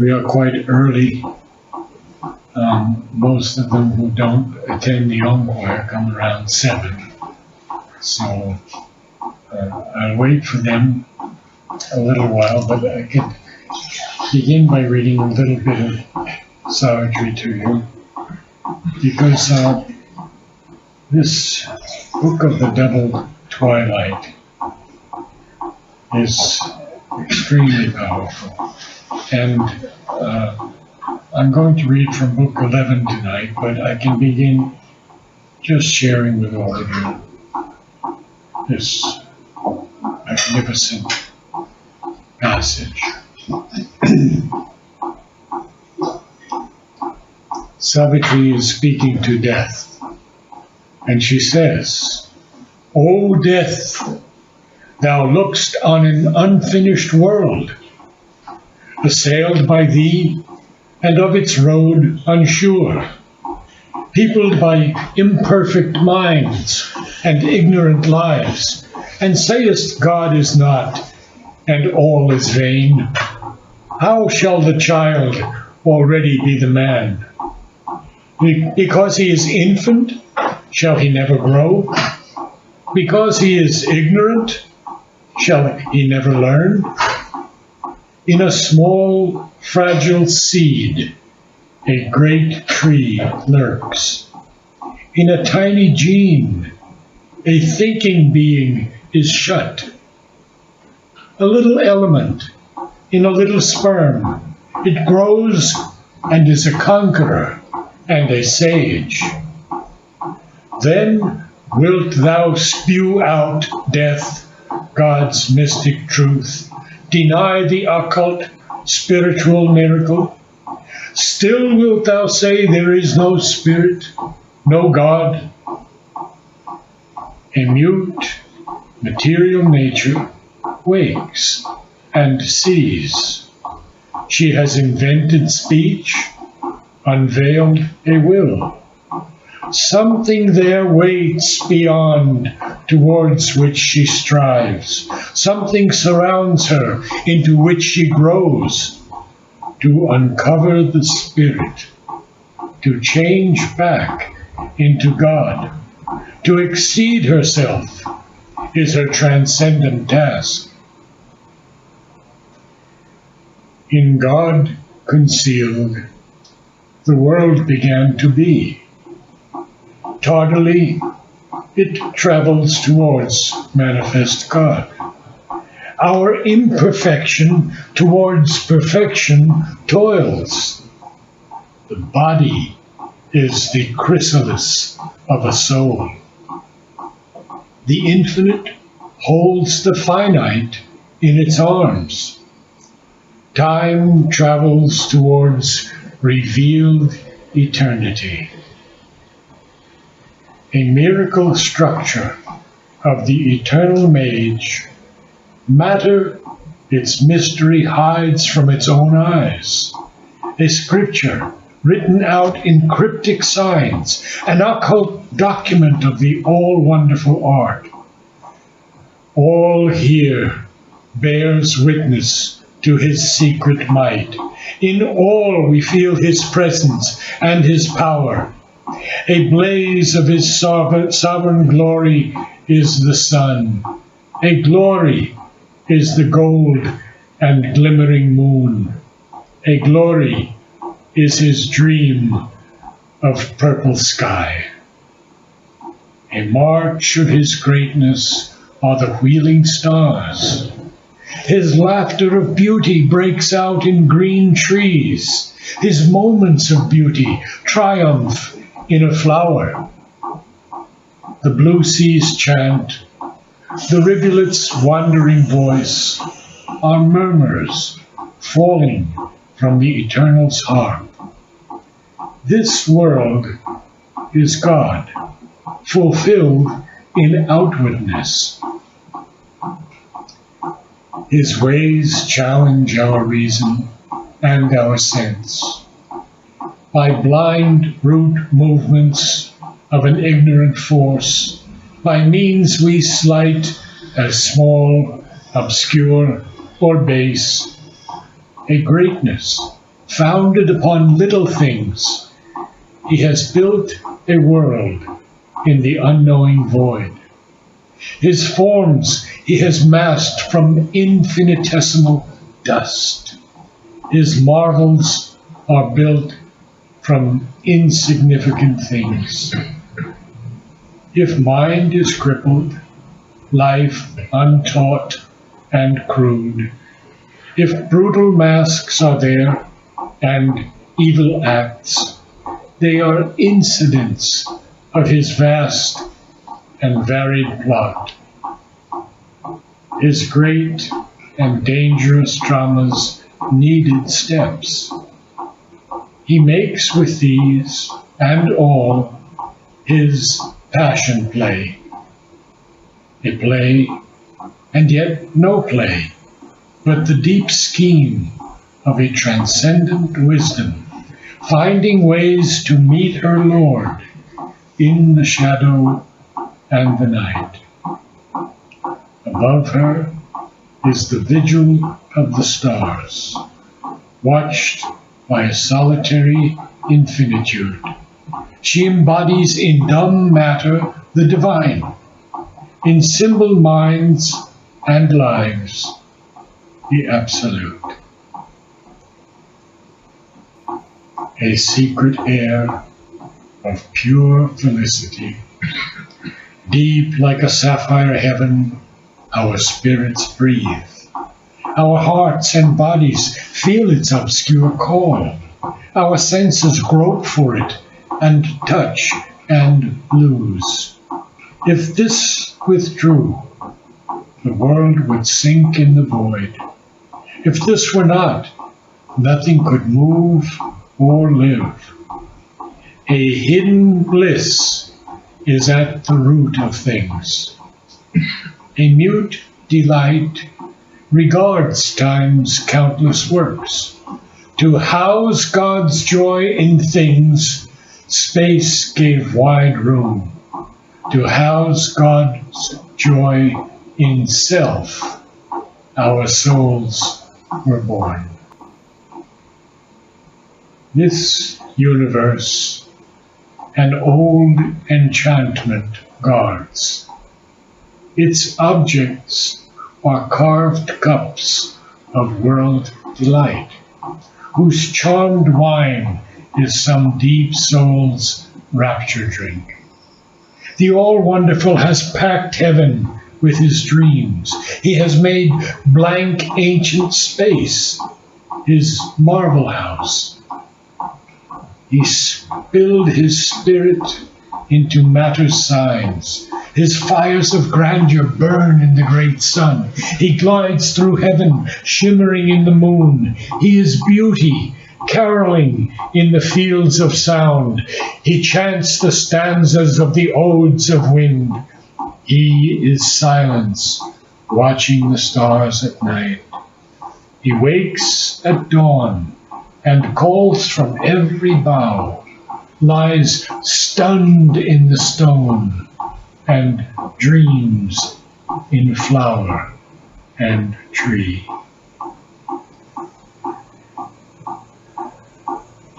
We are quite early. Most of them who don't attend the home choir come around 7. So I'll wait for them a little while, but I can begin by reading a little bit of Savitri to you, because this book of the Double Twilight is extremely powerful. And I'm going to read from book 11 tonight, but I can begin just sharing with all of you this magnificent passage. Savitri is speaking to Death, and she says, "O Death, thou look'st on an unfinished world, assailed by thee, and of its road unsure, peopled by imperfect minds and ignorant lives, and sayest God is not, and all is vain. How shall the child already be the man? Because he is infant, shall he never grow? Because he is ignorant, shall he never learn? In a small, fragile seed, a great tree lurks. In a tiny gene, a thinking being is shut. A little element in a little sperm, it grows and is a conqueror and a sage. Then wilt thou spew out, Death, God's mystic truth, deny the occult, spiritual miracle? Still wilt thou say there is no spirit, no God? A mute, material nature wakes and sees. She has invented speech, unveiled a will. Something there waits beyond, towards which she strives. Something surrounds her, into which she grows, to uncover the spirit, to change back into God, to exceed herself is her transcendent task. In God concealed, the world began to be. Tardily, it travels towards manifest God. Our imperfection towards perfection toils. The body is the chrysalis of a soul. The infinite holds the finite in its arms. Time travels towards revealed eternity. A miracle structure of the eternal mage, matter its mystery hides from its own eyes. A scripture written out in cryptic signs, an occult document of the all-wonderful art. All here bears witness to his secret might. In all we feel his presence and his power. A blaze of his sovereign glory is the sun. A glory is the gold and glimmering moon. A glory is his dream of purple sky. A march of his greatness are the wheeling stars. His laughter of beauty breaks out in green trees. His moments of beauty triumph in a flower. The blue seas chant, the rivulet's wandering voice are murmurs falling from the Eternal's harp. This world is God, fulfilled in outwardness. His ways challenge our reason and our sense. By blind brute movements of an ignorant force, by means we slight as small, obscure, or base, a greatness founded upon little things. He has built a world in the unknowing void. His forms he has massed from infinitesimal dust. His marvels are built from insignificant things. If mind is crippled, life untaught and crude, if brutal masks are there and evil acts, they are incidents of his vast and varied plot. His great and dangerous dramas needed steps. He makes with these and all his passion play. A play, and yet no play, but the deep scheme of a transcendent wisdom, finding ways to meet her Lord in the shadow and the night. Above her is the vigil of the stars, watched by a solitary infinitude. She embodies in dumb matter the divine, in symbol minds and lives the absolute. A secret air of pure felicity, deep like a sapphire heaven, our spirits breathe. Our hearts and bodies feel its obscure call. Our senses grope for it and touch and lose. If this withdrew, the world would sink in the void. If this were not, nothing could move or live. A hidden bliss is at the root of things. A mute delight regards time's countless works. To house God's joy in things, space gave wide room. To house God's joy in self, our souls were born. This universe an old enchantment guards. Its objects are carved cups of world delight, whose charmed wine is some deep soul's rapture drink. The All-Wonderful has packed heaven with his dreams. He has made blank ancient space his marvel house. He spilled his spirit into matter's signs. His fires of grandeur burn in the great sun. He glides through heaven, shimmering in the moon. He is beauty, caroling in the fields of sound. He chants the stanzas of the odes of wind. He is silence, watching the stars at night. He wakes at dawn and calls from every bough, lies stunned in the stone, and dreams in flower and tree.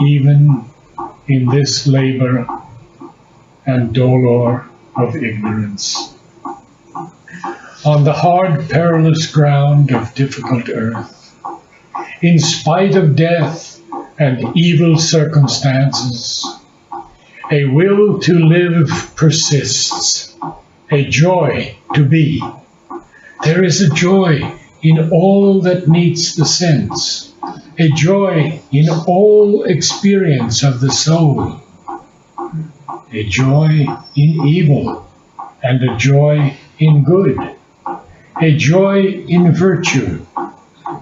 Even in this labor and dolor of ignorance, on the hard, perilous ground of difficult earth, in spite of death and evil circumstances, a will to live persists, a joy to be. There is a joy in all that meets the sense, a joy in all experience of the soul, a joy in evil and a joy in good, a joy in virtue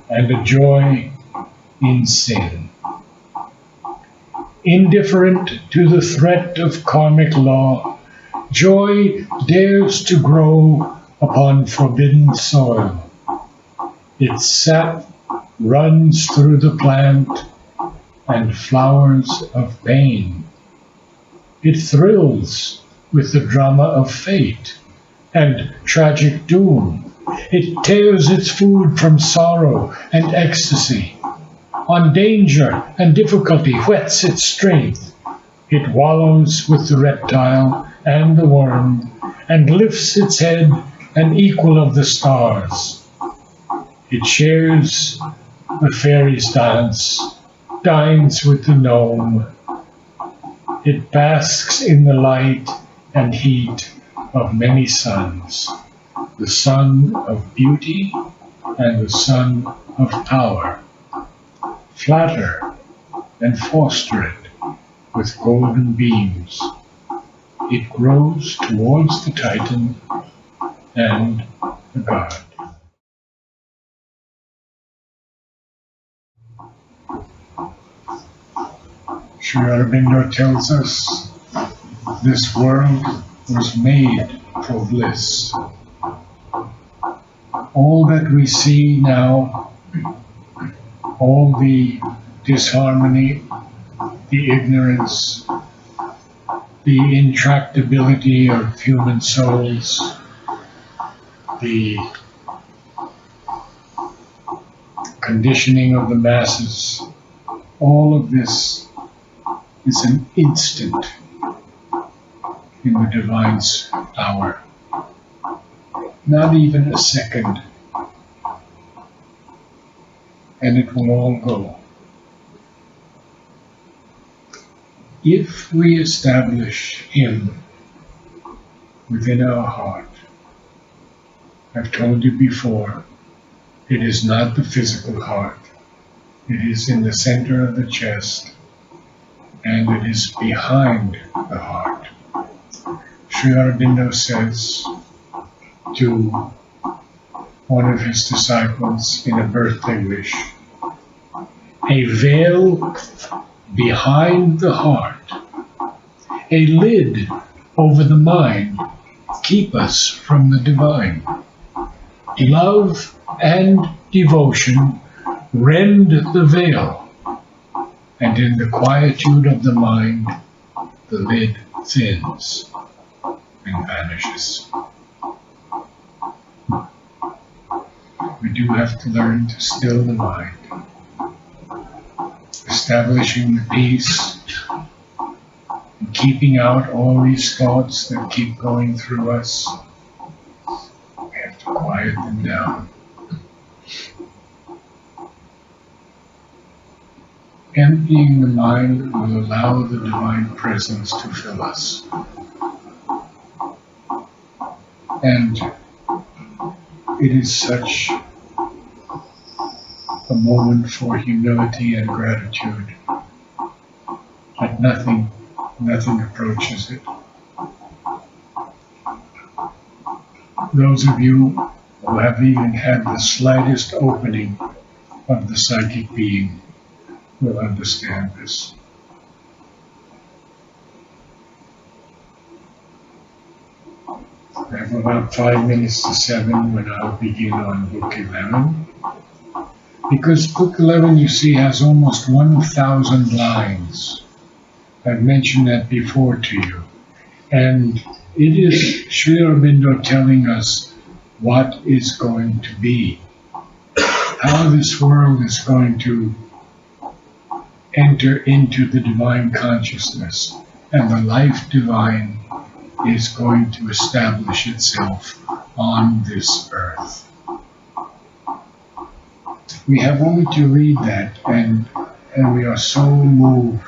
and a joy in sin. Indifferent to the threat of karmic law, joy dares to grow upon forbidden soil. Its sap runs through the plant and flowers of pain. It thrills with the drama of fate and tragic doom. It tears its food from sorrow and ecstasy. on danger and difficulty whets its strength. It wallows with the reptile and the worm, and lifts its head an equal of the stars. It shares the fairies' dance, dines with the gnome. It basks in the light and heat of many suns, the sun of beauty and the sun of power. Flatter and foster it with golden beams. It grows towards the Titan and the God. Sri Aurobindo tells us this world was made for bliss. All that we see now, all the disharmony, the ignorance, the intractability of human souls, the conditioning of the masses, all of this is an instant in the divine's power. Not even a second, and it will all go. If we establish Him within our heart, I've told you before, it is not the physical heart. It is in the center of the chest, and it is behind the heart. Sri Aurobindo says to one of his disciples in a birthday wish, a veil behind the heart, a lid over the mind, keep us from the divine. Love and devotion rend the veil, and in the quietude of the mind, the lid thins and vanishes. We do have to learn to still the mind, establishing the peace, and keeping out all these thoughts that keep going through us. We have to quiet them down. Emptying the mind will allow the divine presence to fill us. And it is such a moment for humility and gratitude that nothing approaches it. Those of you who have even had the slightest opening of the psychic being will understand this. I have about 5 minutes to 7 when I'll begin on Book 11. Because Book 11, you see, has almost 1,000 lines. I've mentioned that before to you. And it is Sri Aurobindo telling us what is going to be, how this world is going to enter into the divine consciousness, and the life divine is going to establish itself on this earth. We have only to read that, and we are so moved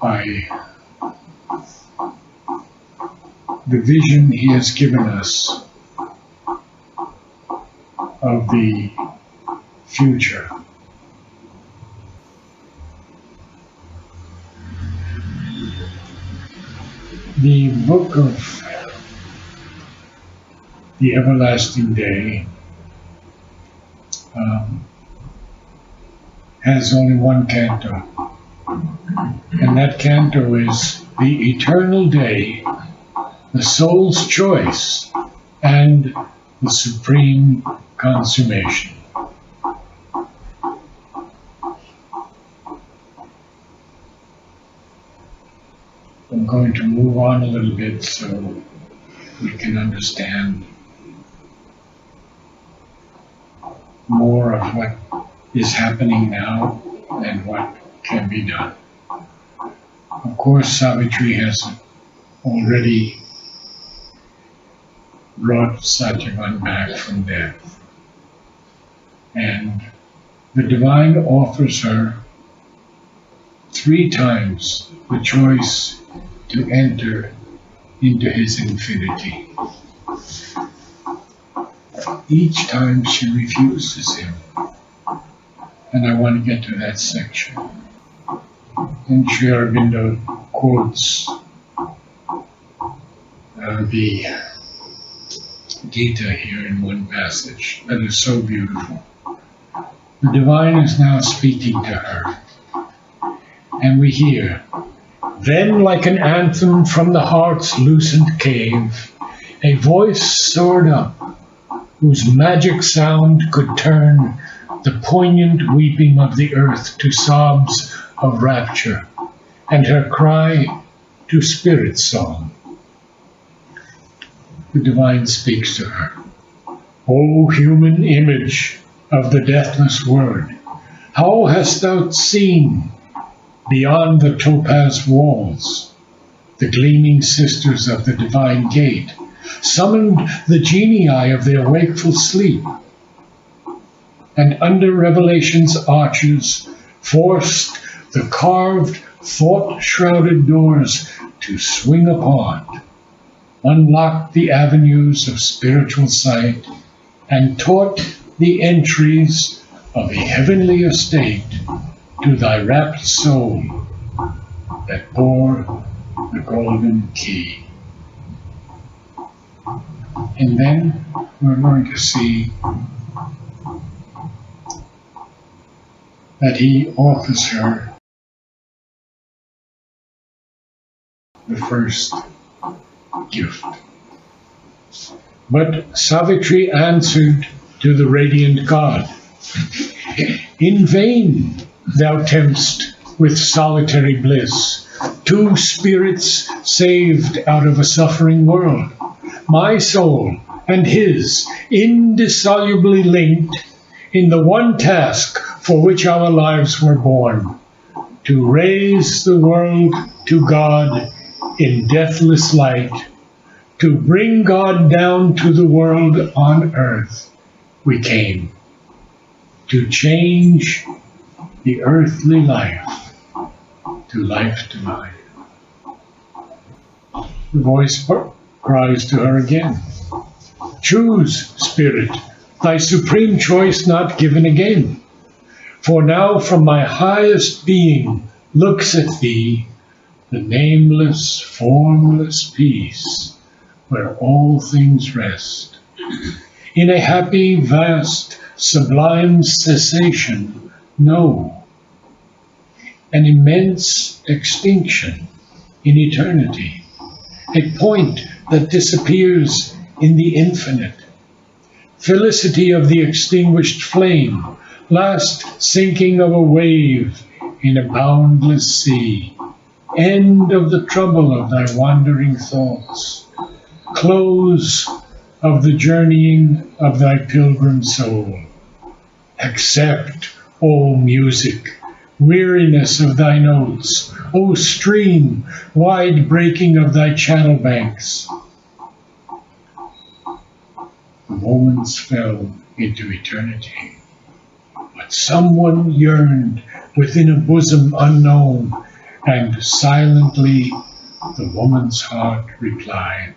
by the vision he has given us of the future. The book of the everlasting day has only one canto, and that canto is the eternal day, the soul's choice, and the supreme consummation. I'm going to move on a little bit so we can understand more of what is happening now and what can be done. Of course, Savitri has already brought Satyavan back from death. And the divine offers her 3 times the choice to enter into his infinity. Each time she refuses him. And I want to get to that section. And Sri Aurobindo quotes the Gita here in one passage that is so beautiful. The divine is now speaking to her. And we hear, "Then like an anthem from the heart's lucent cave, a voice soared up, whose magic sound could turn the poignant weeping of the earth to sobs of rapture, and her cry to spirit song." The divine speaks to her. "O human image of the deathless word, how hast thou seen beyond the topaz walls? The gleaming sisters of the divine gate summoned the genii of their wakeful sleep, and under revelation's arches forced the carved, thought-shrouded doors to swing upon, unlocked the avenues of spiritual sight, and taught the entries of a heavenly estate to thy rapt soul that bore the golden key." And then we're going to see that he offers her the first gift. But Savitri answered to the radiant god, "In vain thou tempt'st with solitary bliss 2 spirits saved out of a suffering world, my soul and his indissolubly linked in the one task for which our lives were born, to raise the world to God in deathless light, to bring God down to the world on earth. We came to change the earthly life to life divine." The voice cries to her again, "Choose, spirit, thy supreme choice not given again. For now from my highest being looks at thee the nameless, formless peace, where all things rest. In a happy, vast, sublime cessation, no, an immense extinction in eternity, a point that disappears in the infinite, felicity of the extinguished flame, last sinking of a wave in a boundless sea, end of the trouble of thy wandering thoughts, close of the journeying of thy pilgrim soul. Accept, O music, weariness of thy notes, O stream, wide breaking of thy channel banks." The moments fell into eternity, but someone yearned within a bosom unknown, and silently the woman's heart replied,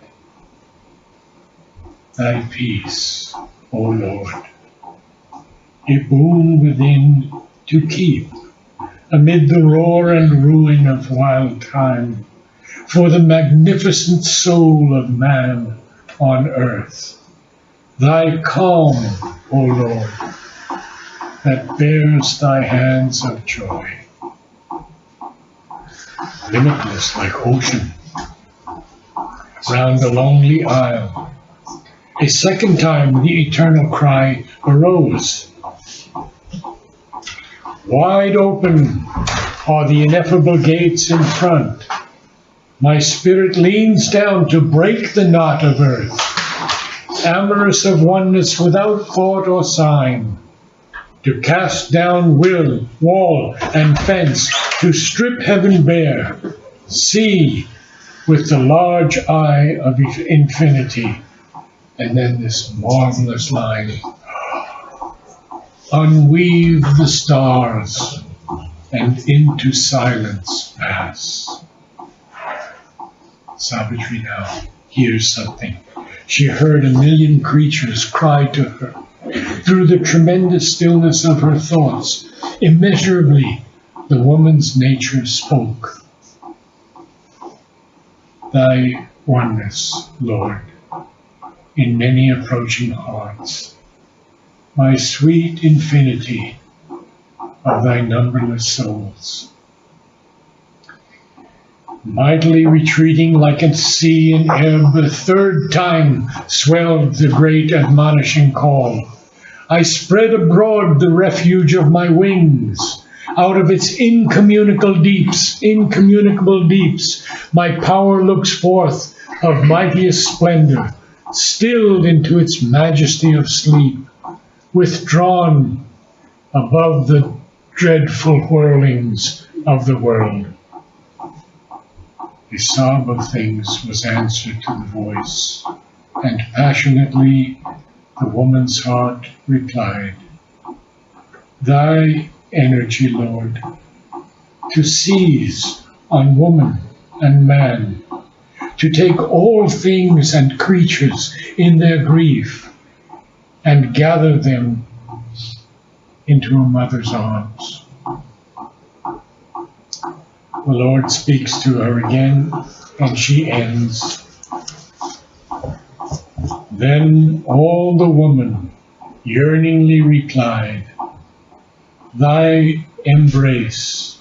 "Thy peace, O Lord, a boon within to keep, amid the roar and ruin of wild time, for the magnificent soul of man on earth. Thy calm, O Lord, that bears thy hands of joy, limitless like ocean, round the lonely isle." A second time the eternal cry arose. Wide open are the ineffable gates in front. My spirit leans down to break the knot of earth, amorous of oneness without thought or sign. to cast down will, wall, and fence, to strip heaven bare, see with the large eye of infinity. And then this marvelous line, unweave the stars and into silence pass. Savitri now hears something. She heard a million creatures cry to her. Through the tremendous stillness of her thoughts, immeasurably the woman's nature spoke. Thy oneness, Lord, in many approaching hearts, my sweet infinity of thy numberless souls. Mightily retreating like a sea in ebb, a third time swelled the great admonishing call. I spread abroad the refuge of my wings. Out of its incommunicable deeps, my power looks forth of mightiest splendor, stilled into its majesty of sleep, withdrawn above the dreadful whirlings of the world. A sob of things was answered to the voice, and passionately the woman's heart replied, Thy energy, Lord, to seize on woman and man, to take all things and creatures in their grief and gather them into a mother's arms. The Lord speaks to her again, and she ends. Then all the woman yearningly replied, Thy embrace,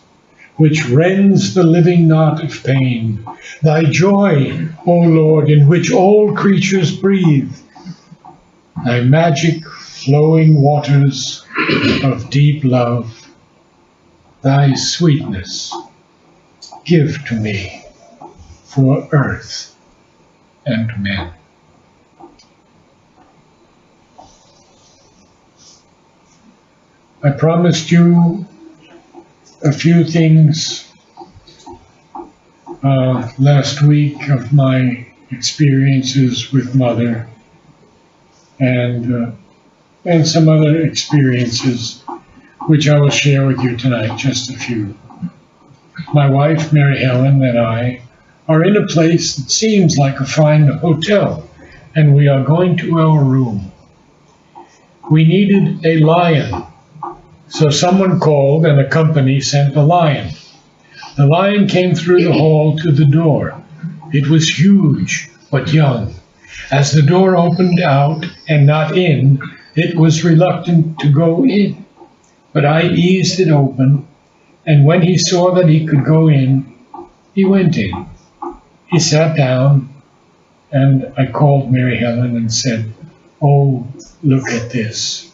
which rends the living knot of pain, thy joy, O Lord, in which all creatures breathe, thy magic flowing waters of deep love, thy sweetness, give to me for earth and men. I promised you a few things last week of my experiences with Mother and some other experiences which I will share with you tonight, just a few. My wife, Mary Helen, and I are in a place that seems like a fine hotel, and we are going to our room. We needed a lion, so someone called and a company sent a lion. The lion came through the hall to the door. It was huge, but young. As the door opened out and not in, it was reluctant to go in. But I eased it open, and when he saw that he could go in, he went in. He sat down, and I called Mary Helen and said, "Oh, look at this."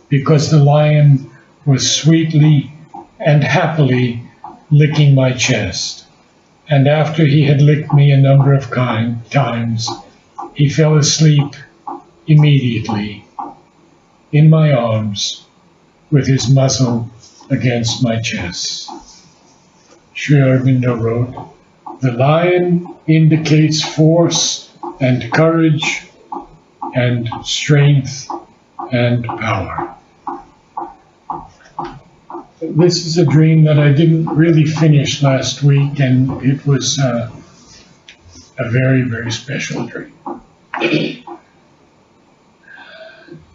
Because the lion was sweetly and happily licking my chest. And after he had licked me a number of times, he fell asleep immediately in my arms with his muzzle against my chest. Sri Aurobindo wrote, "The lion indicates force and courage and strength and power." This is a dream that I didn't really finish last week, and it was a very, very special dream.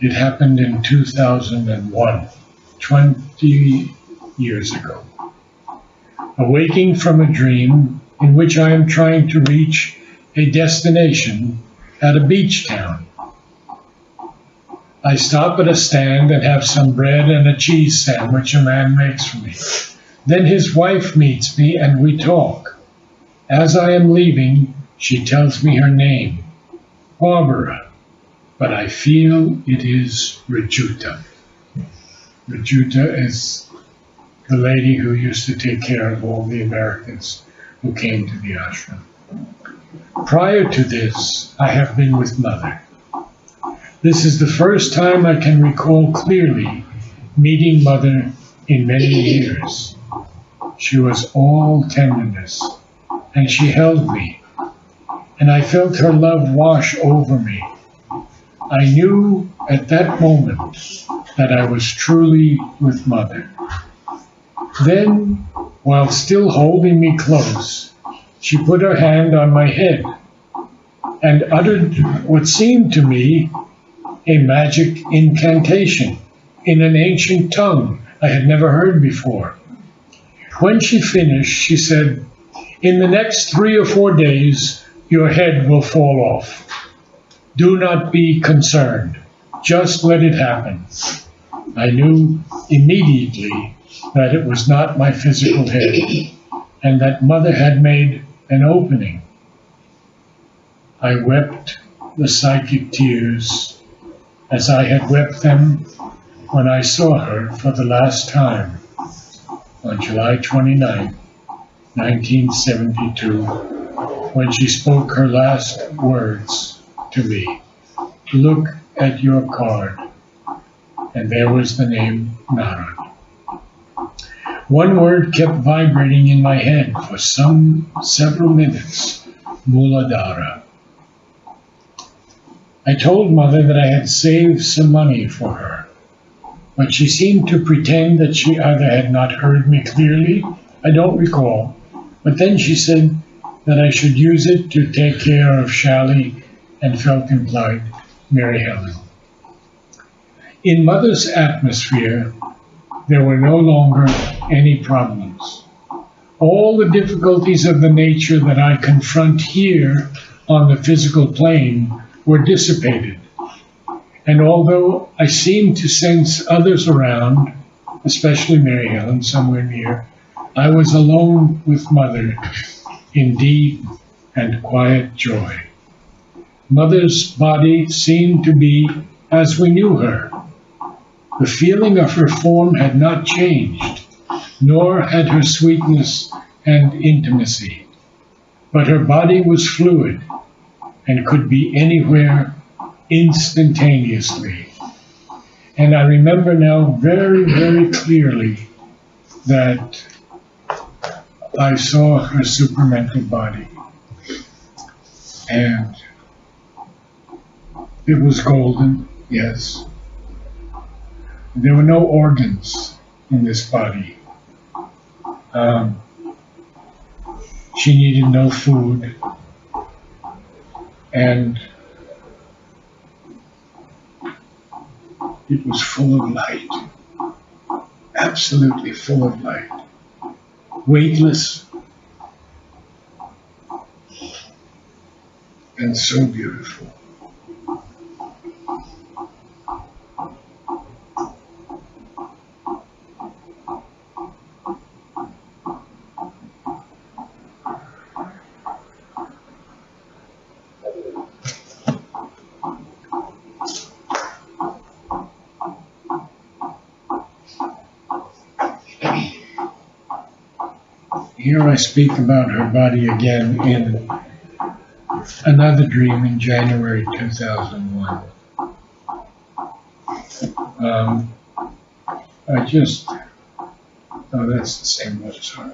It happened in 2001, 20 years ago. Awaking from a dream in which I am trying to reach a destination at a beach town. I stop at a stand and have some bread and a cheese sandwich a man makes for me. Then his wife meets me and we talk. As I am leaving, she tells me her name, Barbara, but I feel it is Rajuta. Rajuta is the lady who used to take care of all the Americans who came to the ashram. Prior to this, I have been with Mother. This is the first time I can recall clearly meeting Mother in many years. She was all tenderness, and she held me, and I felt her love wash over me. I knew at that moment that I was truly with Mother. Then, while still holding me close, she put her hand on my head and uttered what seemed to me a magic incantation in an ancient tongue I had never heard before. When she finished, she said, "In the next 3 or 4 days, your head will fall off. Do not be concerned. Just let it happen." I knew immediately that it was not my physical head, and that Mother had made an opening. I wept the psychic tears as I had wept them when I saw her for the last time on July 29, 1972, when she spoke her last words to me. "Look at your card." And there was the name Narad. One word kept vibrating in my head for several minutes: Muladhara. I told Mother that I had saved some money for her, but she seemed to pretend that she either had not heard me clearly, I don't recall, but then she said that I should use it to take care of Shally and felt implied Mary Helen. In Mother's atmosphere, there were no longer any problems. All the difficulties of the nature that I confront here on the physical plane were dissipated. And although I seemed to sense others around, especially Mary Helen somewhere near, I was alone with Mother in deep and quiet joy. Mother's body seemed to be as we knew her. The feeling of her form had not changed, nor had her sweetness and intimacy. But her body was fluid and could be anywhere instantaneously. And I remember now very, very clearly that I saw her supramental body. And it was golden, yes. There were no organs in this body. She needed no food. And it was full of light, absolutely full of light, weightless, and so beautiful. Here I speak about her body again in another dream in January 2001. That's the same one, sorry.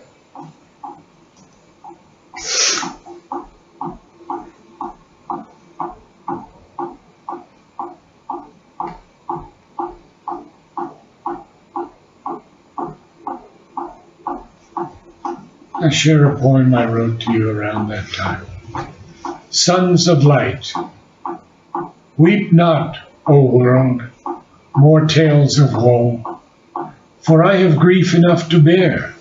I share a poem I wrote to you around that time. Sons of light, weep not, O world, more tales of woe, for I have grief enough to bear.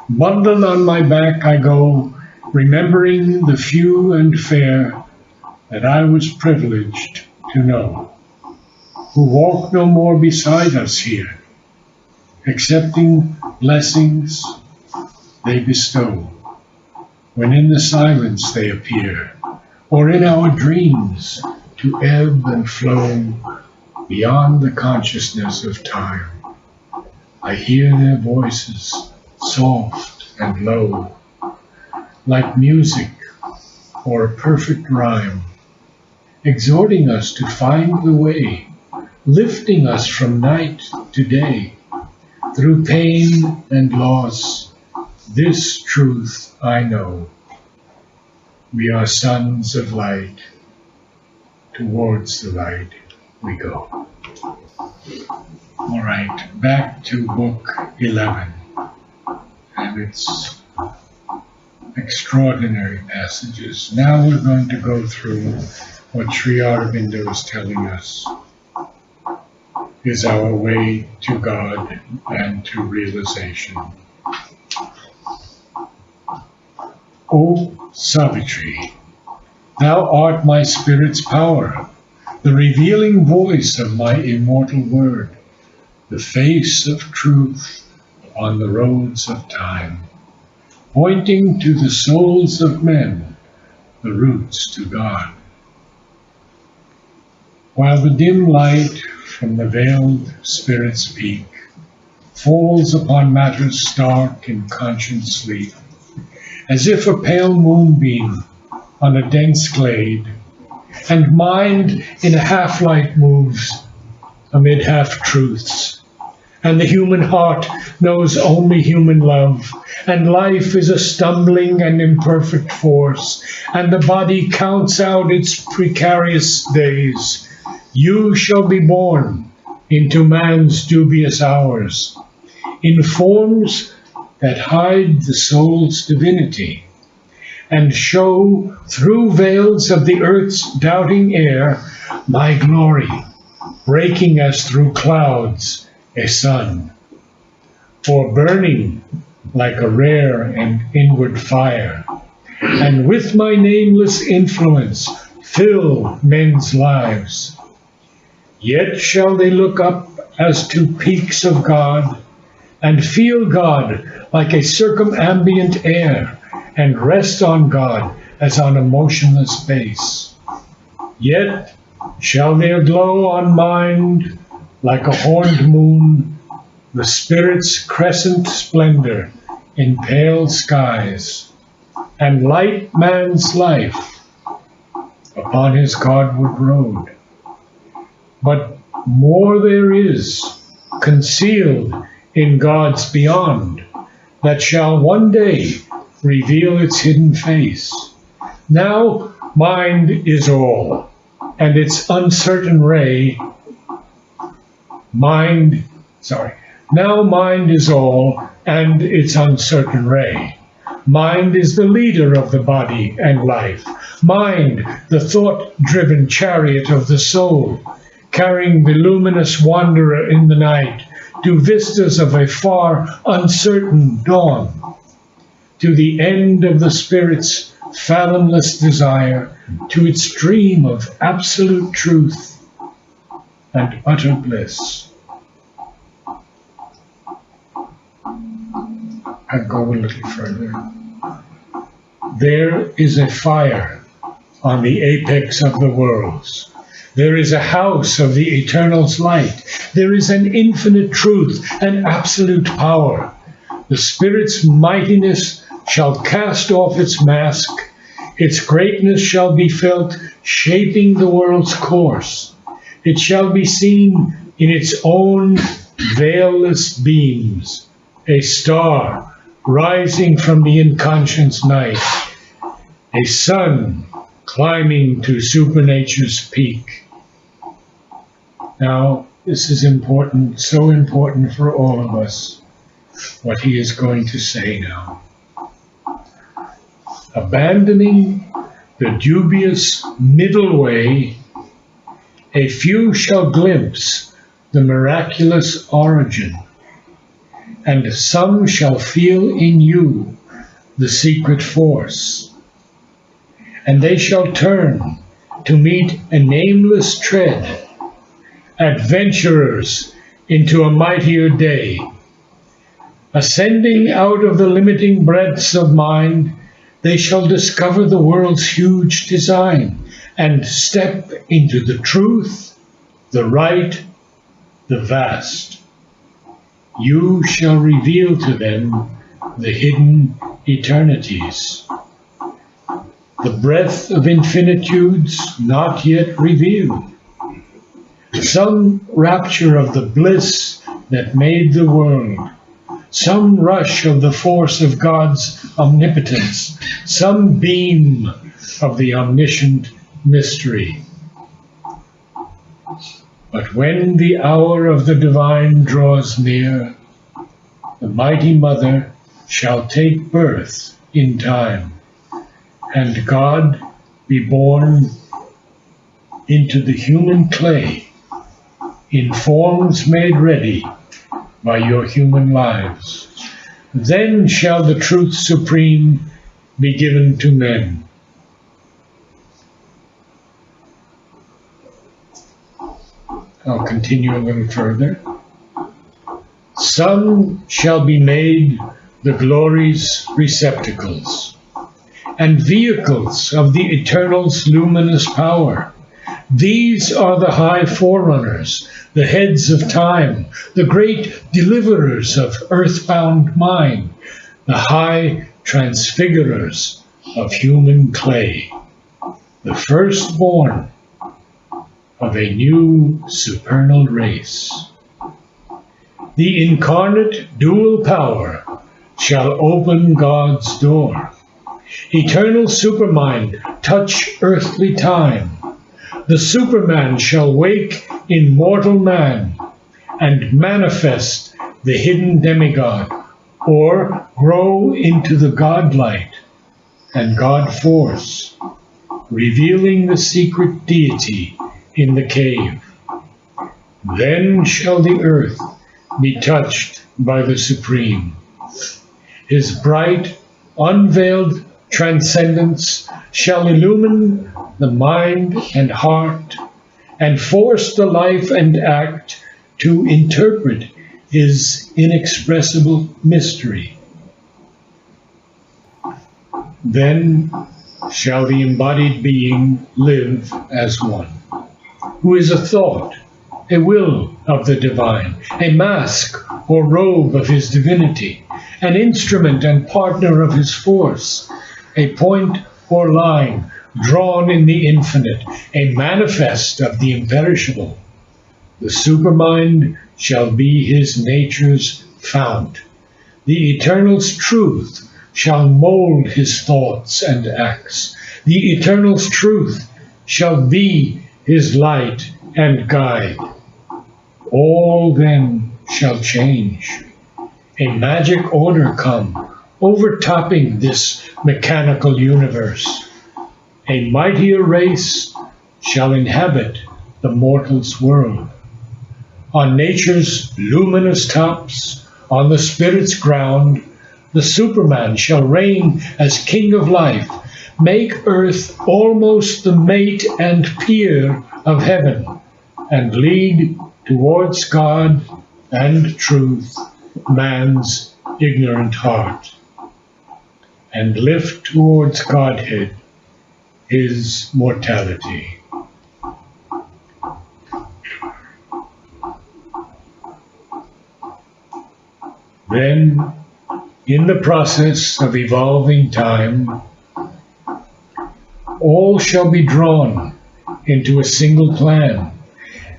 Bundled on my back I go, remembering the few and fair that I was privileged to know, who walk no more beside us here, accepting blessings they bestow, when in the silence they appear, or in our dreams to ebb and flow beyond the consciousness of time. I hear their voices, soft and low, like music or a perfect rhyme, exhorting us to find the way lifting us from night to day, through pain and loss. This truth I know. We are sons of light. Towards the light we go. All right, back to book 11 and its extraordinary passages. Now we're going to go through what Sri Aurobindo is telling us is our way to God and to realization. O Savitri, thou art my spirit's power, the revealing voice of my immortal word, the face of truth on the roads of time, pointing to the souls of men, the routes to God. While the dim light from the veiled spirit's peak falls upon matters stark in conscious sleep, as if a pale moonbeam on a dense glade, and mind in a half-light moves amid half-truths, and the human heart knows only human love, and life is a stumbling and imperfect force, and the body counts out its precarious days. You shall be born into man's dubious hours, in forms that hide the soul's divinity, and show through veils of the earth's doubting air my glory, breaking as through clouds a sun, or burning like a rare and inward fire, and with my nameless influence fill men's lives. Yet shall they look up as to peaks of God, and feel God like a circumambient air, and rest on God as on a motionless base. Yet shall there glow on mind like a horned moon, the Spirit's crescent splendor in pale skies, and light man's life upon his Godward road. But more there is concealed in God's beyond, that shall one day reveal its hidden face. Now mind is all, and its uncertain ray, now mind is all, and its uncertain ray. Mind is the leader of the body and life. Mind, the thought-driven chariot of the soul, carrying the luminous wanderer in the night to vistas of a far uncertain dawn, to the end of the spirit's fathomless desire, to its dream of absolute truth and utter bliss. I go a little further. There is a fire on the apex of the worlds. There is a house of the Eternal's light. There is an infinite truth and absolute power. The Spirit's mightiness shall cast off its mask. Its greatness shall be felt, shaping the world's course. It shall be seen in its own veilless beams, a star rising from the inconscious night, a sun climbing to supernature's peak. Now, this is important, so important for all of us, what he is going to say now. Abandoning the dubious middle way, a few shall glimpse the miraculous origin, and some shall feel in you the secret force, and they shall turn to meet a nameless tread, adventurers into a mightier day. Ascending out of the limiting breadths of mind, they shall discover the world's huge design and step into the truth, the right, the vast. You shall reveal to them the hidden eternities, the breadth of infinitudes not yet revealed, some rapture of the bliss that made the world, some rush of the force of God's omnipotence, some beam of the omniscient mystery. But when the hour of the divine draws near, the mighty mother shall take birth in time, and God be born into the human clay, in forms made ready by your human lives. Then shall the truth supreme be given to men. I'll continue a little further. Some shall be made the glory's receptacles, and vehicles of the Eternal's luminous power. These are the high forerunners, the heads of time, the great deliverers of earthbound mind, the high transfigurers of human clay, the firstborn of a new supernal race. The incarnate dual power shall open God's door. Eternal supermind touch earthly time. The Superman shall wake in mortal man and manifest the hidden demigod, or grow into the godlight and God force, revealing the secret deity in the cave. Then shall the earth be touched by the Supreme. His bright, unveiled transcendence shall illumine the mind and heart, and force the life and act to interpret his inexpressible mystery. Then shall the embodied being live as one, who is a thought, a will of the divine, a mask or robe of his divinity, an instrument and partner of his force, a point or line drawn in the infinite, a manifest of the imperishable. The supermind shall be his nature's fount. The Eternal's truth shall mold his thoughts and acts. The Eternal's truth shall be his light and guide. All then shall change. A magic order come, overtopping this mechanical universe. A mightier race shall inhabit the mortal's world. On nature's luminous tops, on the spirit's ground, the Superman shall reign as king of life, make earth almost the mate and peer of heaven, and lead towards God and truth man's ignorant heart, and lift towards Godhead his mortality. Then, in the process of evolving time, all shall be drawn into a single plan.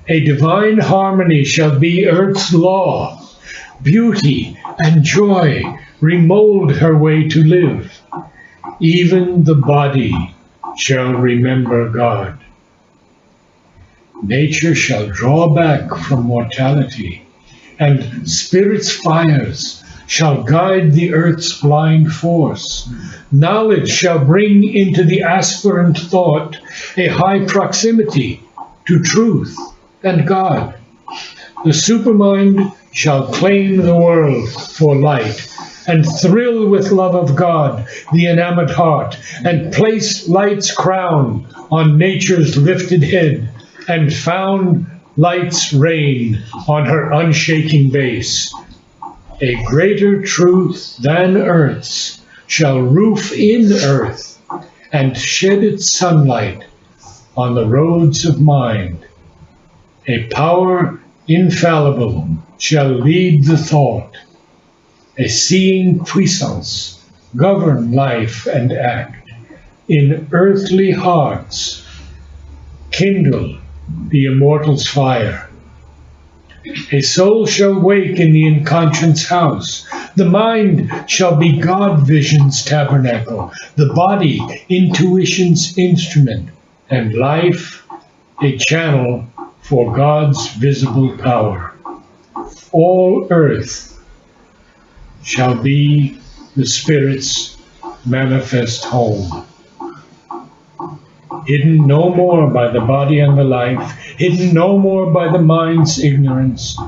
A divine harmony shall be earth's law. Beauty and joy remold her way to live. Even the body shall remember God. Nature shall draw back from mortality, and spirit's fires shall guide the earth's blind force. Knowledge shall bring into the aspirant thought a high proximity to truth and God. The supermind shall claim the world for light, and thrill with love of God the enamored heart, and place light's crown on nature's lifted head, and found light's reign on her unshaking base. A greater truth than earth's shall roof in earth, and shed its sunlight on the roads of mind. A power infallible shall lead the thought. A seeing puissance govern life and act. In earthly hearts kindle the immortal's fire. A soul shall wake in the unconscious house. The mind shall be God vision's tabernacle, the body intuition's instrument, and life a channel for God's visible power. All earth shall be the Spirit's manifest home. Hidden no more by the body and the life, hidden no more by the mind's ignorance,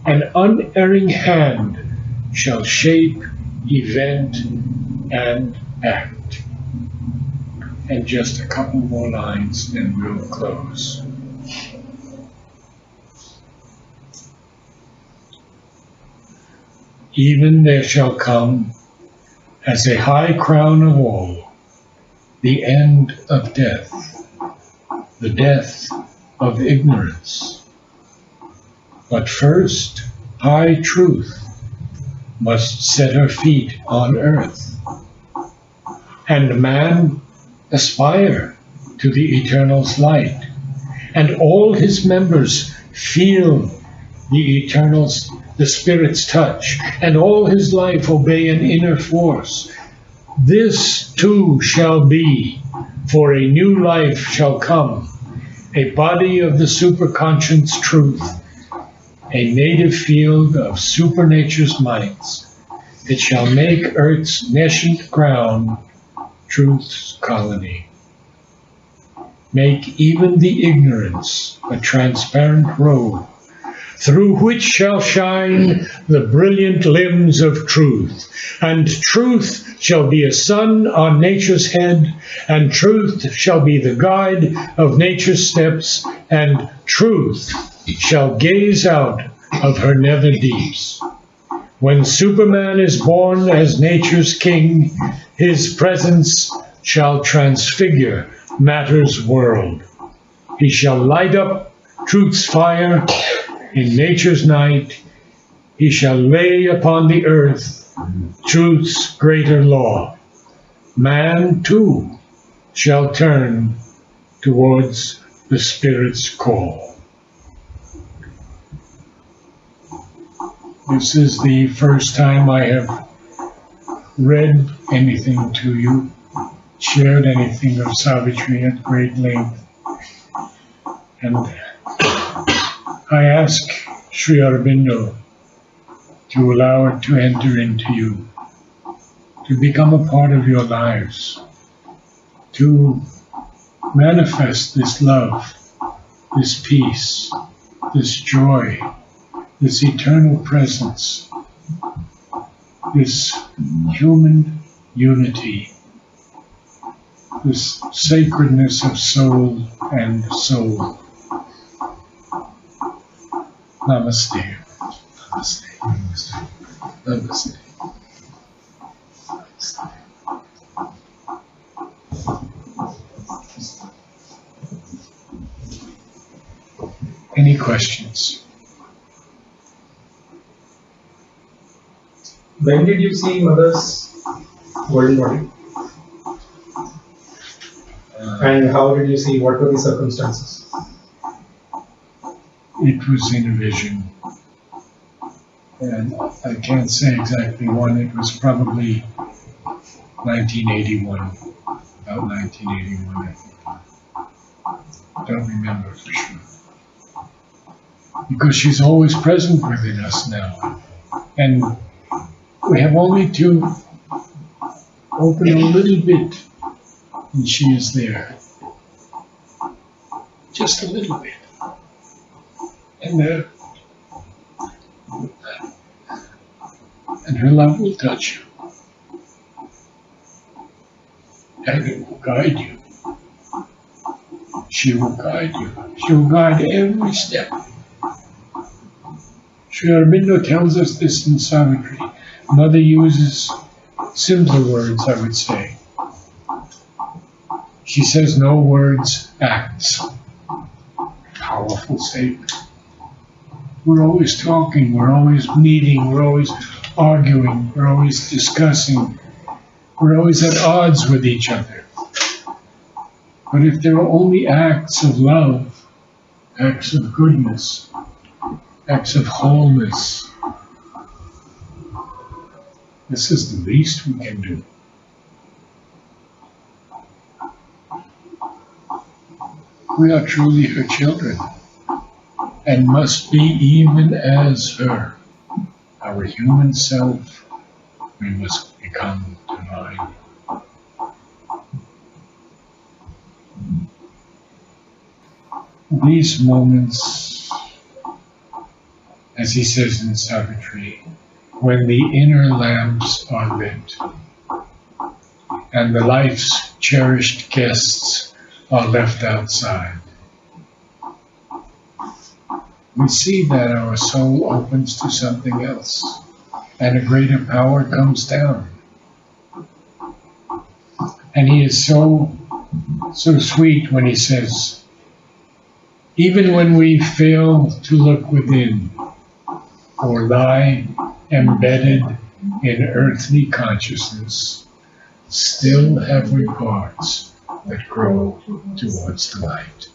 an unerring hand shall shape, event, and act. And just a couple more lines, then we'll close. Even there shall come, as a high crown of all, the end of death, the death of ignorance. But first, high truth must set her feet on earth, and man aspire to the eternal's light, and all his members feel the Spirit's touch, and all his life obey an inner force. This too shall be, for a new life shall come, a body of the superconscious truth, a native field of supernature's mights. It shall make earth's nascent ground truth's colony. Make even the ignorance a transparent robe, through which shall shine the brilliant limbs of truth. And truth shall be a sun on nature's head, and truth shall be the guide of nature's steps, and truth shall gaze out of her nether deeps. When Superman is born as nature's king, his presence shall transfigure matter's world. He shall light up truth's fire in nature's night. He shall lay upon the earth truth's greater law. Man, too, shall turn towards the Spirit's call. This is the first time I have read anything to you, shared anything of Savitri at great length. And I ask Sri Aurobindo to allow it to enter into you, to become a part of your lives, to manifest this love, this peace, this joy, this eternal presence, this human unity, this sacredness of soul and soul. Namaste. Namaste. Namaste. Namaste. Any questions? When did you see Mother's golden body? And how did you see, what were the circumstances? It was in a vision. And I can't say exactly when. It was probably 1981. About 1981, I think. I don't remember for sure. Because she's always present within us now. And we have only to open a little bit and she is there. Just a little bit. And her love will touch you. And it will guide you. She will guide you. She will guide every step. Sri Aurobindo tells us this in Savitri. Mother uses simpler words, I would say. She says no words, acts. Powerful statement. We're always talking, we're always meeting, we're always arguing, we're always discussing, we're always at odds with each other. But if there are only acts of love acts of goodness, acts of wholeness. This is the least we can do. We are truly her children, and must be even as her. Our human self, we must become divine. These moments, as he says in Savitri, when the inner lamps are lit and the life's cherished guests are left outside, we see that our soul opens to something else and a greater power comes down. And he is so sweet when he says, even when we fail to look within or lie embedded in earthly consciousness, still have we parts that grow towards the light.